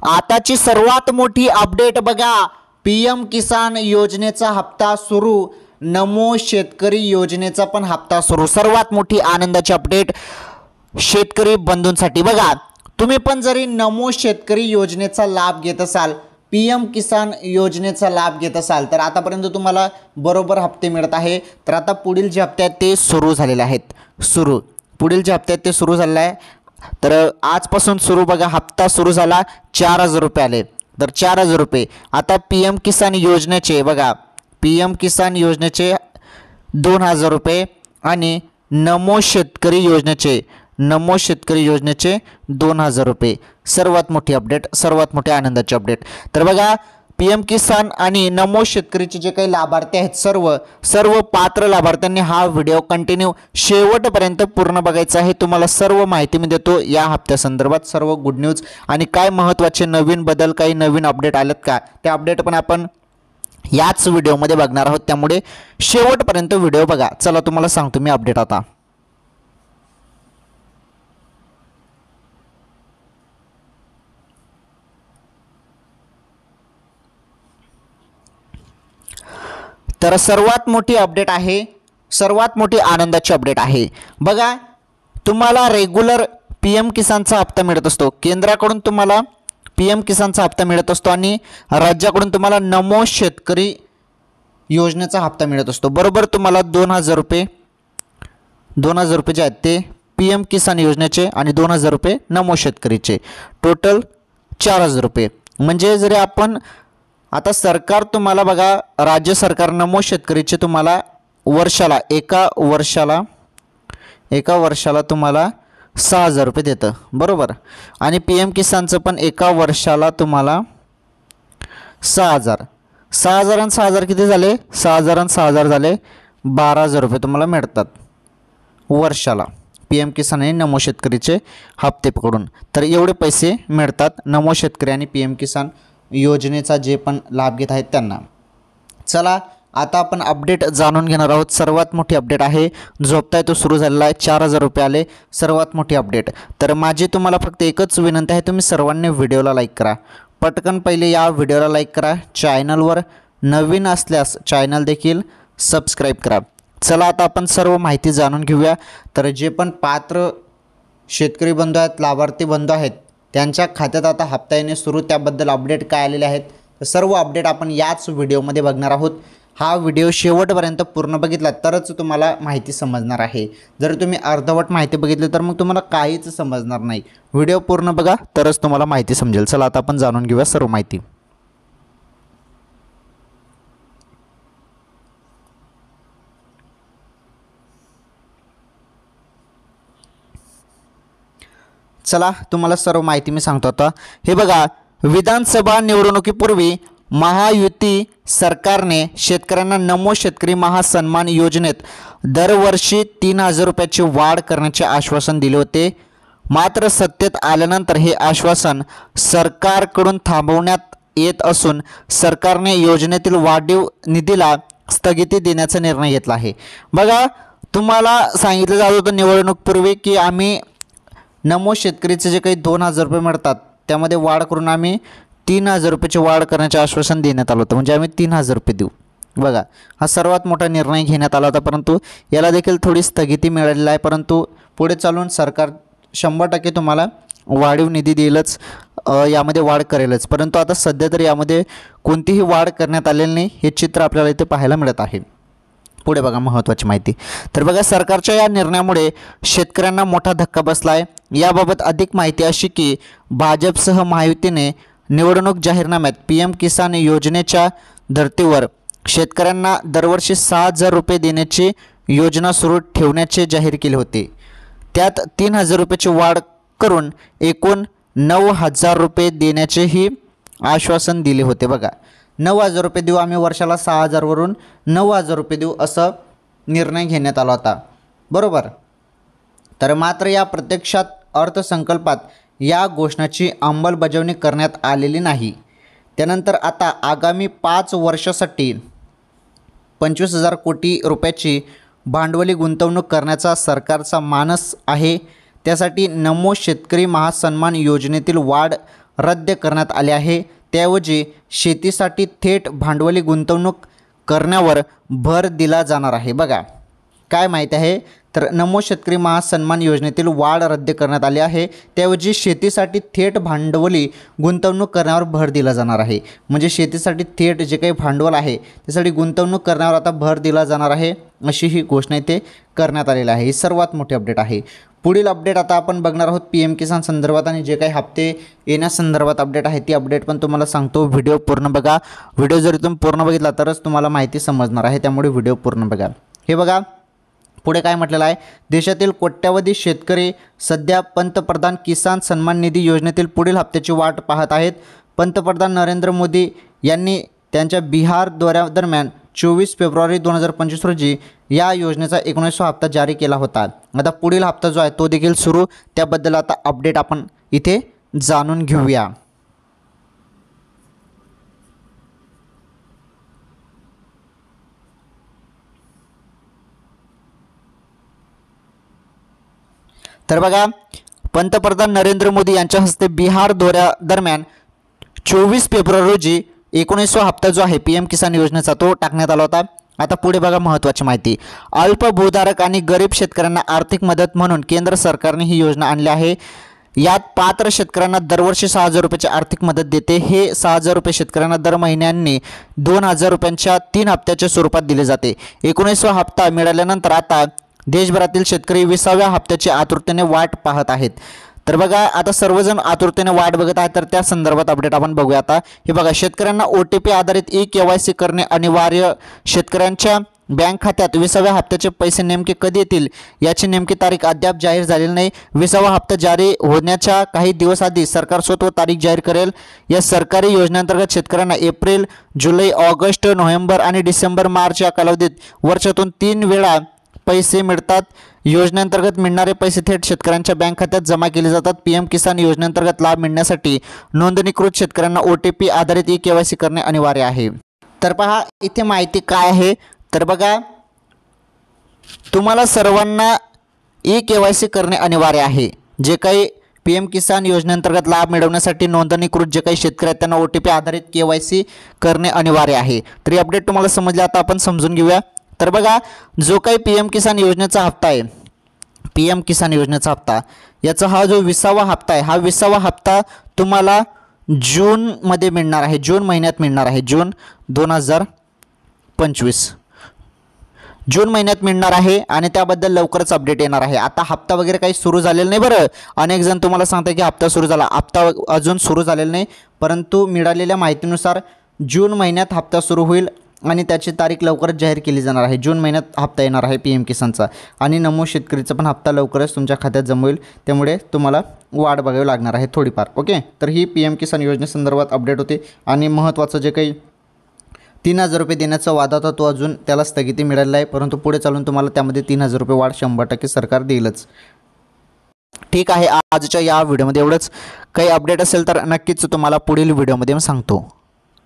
आताची सर्वात मोठी अपडेट बघा, PM किसान योजनेचा हप्ता सुरू, नमो शेतकरी योजनेचा पण हप्ता सुरू। सर्वात मोठी आनंदाची अपडेट शेतकरी बंधूंसाठी। बघा, तुम्ही पण जरी नमो शेतकरी योजनेचा लाभ घेत असाल, PM किसान योजनेचा लाभ घेत असाल, तर आतापर्यंत तुम्हाला बरोबर हप्ते मिळत आहे। तर आता पुढील जे हप्ते आहेत ते सुरू झालेले आहेत। पुढील जे हप्ते आहेत ते सुरू झालेले आहे। तर आजपासून सुरू बघा, हप्ता सुरू झाला, 4000 रुपये आले। तर 4000 रुपये आता PM किसान योजनेचे बघा, PM किसान योजनेचे 2000 रुपये आणि नमो शेतकरी योजनेचे 2000 रुपये। सर्वात मोठी अपडेट, सर्वात मोठी आनंदाची अपडेट। तर बघा, PM किसान आणि नमो शेतकरीचे जे काही लाभार्थी आहेत, सर्व पात्र लाभार्थ्यांनी हा व्हिडिओ कंटिन्यू शेवटपर्यंत पूर्ण बघायचा आहे। तुम्हाला सर्व माहिती मी देतो या हप्त्यासंदर्भात, सर्व गुड न्यूज आणि काय महत्त्वाचे नवीन बदल, काही नवीन अपडेट आलेत का, ते अपडेट पण आपण याच व्हिडिओमध्ये बघणार आहोत। त्यामुळे शेवटपर्यंत व्हिडिओ बघा। चला तुम्हाला सांगतो मी अपडेट आता। तर सर्वात मोठी अपडेट आहे, सर्वात मोठी आनंदाची अपडेट आहे। बघा, तुम्हाला रेग्युलर PM किसानचा हप्ता मिळत असतो, केंद्राकडून तुम्हाला PM किसानचा हप्ता मिळत असतो आणि राज्याकडून तुम्हाला नमो शेतकरी योजनेचा हप्ता मिळत असतो। बरोबर तुम्हाला 2000 रुपये जे आहेत ते PM किसान योजनेचे आणि 2000 रुपये नमो शेतकरीचे, टोटल 4000 रुपये। म्हणजे जरी आपण आता सरकार तुम्हाला बघा, राज्य सरकार नमो शेतकरीचे तुम्हाला वर्षाला एका वर्षाला तुम्हाला 6000 रुपये देतं, बरोबर। आणि PM किसानचं पण एका वर्षाला तुम्हाला 6000 आणि 6000 किती झाले, 6000 आणि 6000 झाले 12000 रुपये तुम्हाला मिळतात वर्षाला, PM किसान आणि नमो शेतकरीचे हप्ते पकडून। तर एवढे पैसे मिळतात नमो शेतकरी आणि PM किसान योजनेचा जे पण लाभ घेत आहेत त्यांना। चला आता आपण अपडेट जाणून घेणार आहोत। सर्वात मोठी अपडेट आहे, जो हप्ता आहे तो सुरू झालेला आहे, 4000 रुपये आले, सर्वात मोठी अपडेट। तर माझी तुम्हाला फक्त एकच विनंती आहे, तुम्ही सर्वांनी व्हिडिओला लाईक करा, पटकन पहिले या व्हिडिओला लाईक करा, चॅनलवर नवीन असल्यास चॅनल देखील सबस्क्राईब करा। चला आता आपण सर्व माहिती जाणून घेऊया। तर जे पण पात्र शेतकरी बंधू आहेत, लाभार्थी बंधू आहेत, त्यांच्या खात्यात आता हप्ता येणे सुरू, त्याबद्दल अपडेट काय आलेले आहेत, तर सर्व अपडेट आपण याच व्हिडिओमध्ये बघणार आहोत। हा व्हिडिओ शेवटपर्यंत पूर्ण बघितला तरच तुम्हाला माहिती समजणार आहे। जर तुम्ही अर्धवट माहिती बघितली तर मग तुम्हाला काहीच समजणार नाही। व्हिडिओ पूर्ण बघा तरच तुम्हाला माहिती समजेल। चला आता आपण जाणून घेऊया सर्व माहिती। चला तुम्हाला सर्व माहिती मी सांगतो आता। हे बघा, विधानसभा निवडणुकीपूर्वी महायुती सरकारने शेतकऱ्यांना नमो शेतकरी महासन्मान योजनेत दरवर्षी 3000 रुपयाची वाढ करण्याचे आश्वासन दिले होते। मात्र सत्तेत आल्यानंतर हे आश्वासन सरकारकडून थांबवण्यात येत असून सरकारने योजनेतील वाढीव निधीला स्थगिती देण्याचा निर्णय घेतला आहे। बघा, तुम्हाला सांगितलं जात होतं निवडणुकीपूर्वी की आम्ही नमो शेतकरीचे जे काही 2000 रुपये मिळतात त्यामध्ये वाढ करून आम्ही 3000 रुपयाची वाढ करण्याचे आश्वासन देण्यात आलं होतं, म्हणजे आम्ही 3000 रुपये देऊ। बघा, हा सर्वात मोठा निर्णय घेण्यात आला होता, परंतु याला देखील थोडी स्थगिती मिळालेली आहे। परंतु पुढे चालून सरकार 100% तुम्हाला वाढीव निधी देईलच, यामध्ये वाढ करेलच। परंतु आता सध्या तरी यामध्ये कोणतीही वाढ करण्यात आलेली नाही, हे चित्र आपल्याला इथे पाहायला मिळत आहे। पुढे बघा महत्त्वाची माहिती। तर बघा, सरकारच्या या निर्णयामुळे शेतकऱ्यांना मोठा धक्का बसला आहे। याबाबत अधिक माहिती अशी की भाजपसह महायुतीने निवडणूक जाहीरनाम्यात PM किसान योजनेच्या धर्तीवर शेतकऱ्यांना दरवर्षी 6000 रुपये देण्याची योजना सुरू ठेवण्याचे जाहीर केले होते। त्यात 3000 रुपयाची वाढ करून एकूण 9000 रुपये देण्याचेही आश्वासन दिले होते। बघा, 9000 रुपये देऊ आम्ही वर्षाला, 6000 वरून 9000 रुपये देऊ असं निर्णय घेण्यात आला होता, बरोबर। तर मात्र या प्रत्यक्षात अर्थसंकल्पात या घोषणाची अंमलबजावणी करण्यात आलेली नाही। त्यानंतर आता आगामी 5 वर्षासाठी 25,000 कोटी रुपयाची भांडवली गुंतवणूक करण्याचा सरकारचा मानस आहे। त्यासाठी नमो शेतकरी महासन्मान योजनेतील वाढ रद्द करण्यात आले आहे। त्याऐवजी शेतीसाठी थेट भांडवली गुंतवणूक करण्यावर भर दिला जाणार आहे। बघा काय माहिती आहे, तर नमो शेतकरी महासन्मान योजनेतील वाढ रद्द करण्यात आली आहे। त्याऐवजी शेतीसाठी थेट भांडवली गुंतवणूक करण्यावर भर दिला जाणार आहे। म्हणजे शेतीसाठी थेट जे काही भांडवल आहे त्यासाठी गुंतवणूक करण्यावर आता भर दिला जाणार आहे, अशी ही घोषणा इथे करण्यात आलेली आहे। ही सर्वात मोठी अपडेट आहे। पुढील अपडेट आता आपण बघणार आहोत PM किसान संदर्भात आणि जे काही हप्ते येण्यासंदर्भात अपडेट आहे ती अपडेट पण तुम्हाला सांगतो। व्हिडिओ पूर्ण बघा। व्हिडिओ जर तुम्ही पूर्ण बघितला तरच तुम्हाला माहिती समजणार आहे, त्यामुळे व्हिडिओ पूर्ण बघा। हे बघा पुढे काय म्हटलेलं आहे, देशातील कोट्यावधी शेतकरी सध्या पंतप्रधान किसान सन्मान निधी योजनेतील पुढील हप्त्याची वाट पाहत आहेत। पंतप्रधान नरेंद्र मोदी यांनी त्यांच्या बिहार दौऱ्यादरम्यान 24 फेब्रुवारी 2025 रोजी या योजनेचा 19वा हप्ता जारी केला होता। आता पुढील हप्ता जो आहे तो देखील सुरू, त्याबद्दल आता अपडेट आपण इथे जाणून घेऊया। तर बघा पंतप्रधान नरेंद्र मोदी यांच्या हस्ते बिहार दौऱ्यादरम्यान 24 फेब्रुवारी रोजी 19वा हप्ता जो आहे PM किसान योजनेचा तो टाकण्यात आला होता। आता पुढे बघा महत्त्वाची माहिती, अल्पभूधारक आणि गरीब शेतकऱ्यांना आर्थिक मदत म्हणून केंद्र सरकारने ही योजना आणली आहे। यात पात्र शेतकऱ्यांना दरवर्षी 6,000 रुपयाची आर्थिक मदत देते। हे 6,000 रुपये शेतकऱ्यांना दर महिन्यांनी 2,000 रुपयांच्या 3 हप्त्याच्या स्वरूपात दिले जाते। 19वा हप्ता मिळाल्यानंतर आता देशभरातील शेतकरी 20व्या हप्त्याची आतुरतेने वाट पाहत आहेत। तर बघा आता सर्वजण आतुरतेने वाट बघत आहेत, तर त्या संदर्भात अपडेट आपण बघूया। आता हे बघा शेतकऱ्यांना OTP आधारित KYC करणे अनिवार्य। शेतकऱ्यांच्या बँक खात्यात 20व्या हप्त्याचे पैसे नेमके कधी येतील याची नेमकी तारीख अद्याप जाहीर झालेली नाही। 20वा हप्ता जारी होण्याच्या काही दिवस आधी सरकार स्वतः तारीख जाहीर करेल। या सरकारी योजनेअंतर्गत शेतकऱ्यांना एप्रिल, जुलै, ऑगस्ट, नोव्हेंबर आणि डिसेंबर, मार्च या कालावधीत वर्षातून 3 वेळा पैसे मिळतात। योजनेअंतर्गत मिळणारे पैसे थेट शेतकऱ्यांच्या बँक खात्यात जमा केले जातात। PM किसान योजनेअंतर्गत लाभ मिळण्यासाठी नोंदणीकृत शेतकऱ्यांना OTP आधारित KYC करणे अनिवार्य आहे। तर पहा इथे माहिती काय आहे, तर बघा तुम्हाला सर्वांना KYC करणे अनिवार्य आहे। जे काही PM किसान योजनेअंतर्गत लाभ मिळवण्यासाठी नोंदणीकृत जे काही शेतकरी आहेत त्यांना OTP आधारित KYC करणे अनिवार्य आहे। तर ही अपडेट तुम्हाला समजली, आता आपण समजून घेऊया। तर बघा जो काही PM किसान योजनेचा हप्ता आहे, PM किसान योजनेचा हप्ता याचा हा जो 20वा हप्ता आहे, हा 20वा हप्ता तुम्हाला जूनमध्ये मिळणार आहे। जून महिन्यात मिळणार आहे। जून 2025 जून महिन्यात मिळणार आहे आणि त्याबद्दल लवकरच अपडेट येणार आहे। आता हप्ता वगैरे काही सुरू झालेला नाही बरं। अनेक जण तुम्हाला सांगतात की हप्ता सुरू झाला, हप्ता अजून सुरू झालेला नाही, परंतु मिळालेल्या माहितीनुसार जून महिन्यात हप्ता सुरू होईल आणि त्याची तारीख लवकरच जाहीर केली जाणार आहे। जून महिन्यात हप्ता येणार आहे PM किसानचा आणि नमो शेतकरीचा पण हप्ता लवकरच तुमच्या खात्यात जमा होईल, त्यामुळे तुम्हाला वाट बघावी लागणार आहे थोडीफार। ओके, तर ही PM किसान योजनेसंदर्भात अपडेट होते आणि महत्त्वाचं जे काही 3,000 रुपये देण्याचा वादा होता तो अजून त्याला स्थगिती मिळालेला आहे, परंतु पुढे चालून तुम्हाला त्यामध्ये 3,000 रुपये वाढ 100% सरकार देईलच। ठीक आहे, आजच्या या व्हिडिओमध्ये एवढंच। काही अपडेट असेल तर नक्कीच तुम्हाला पुढील व्हिडिओमध्ये मी सांगतो।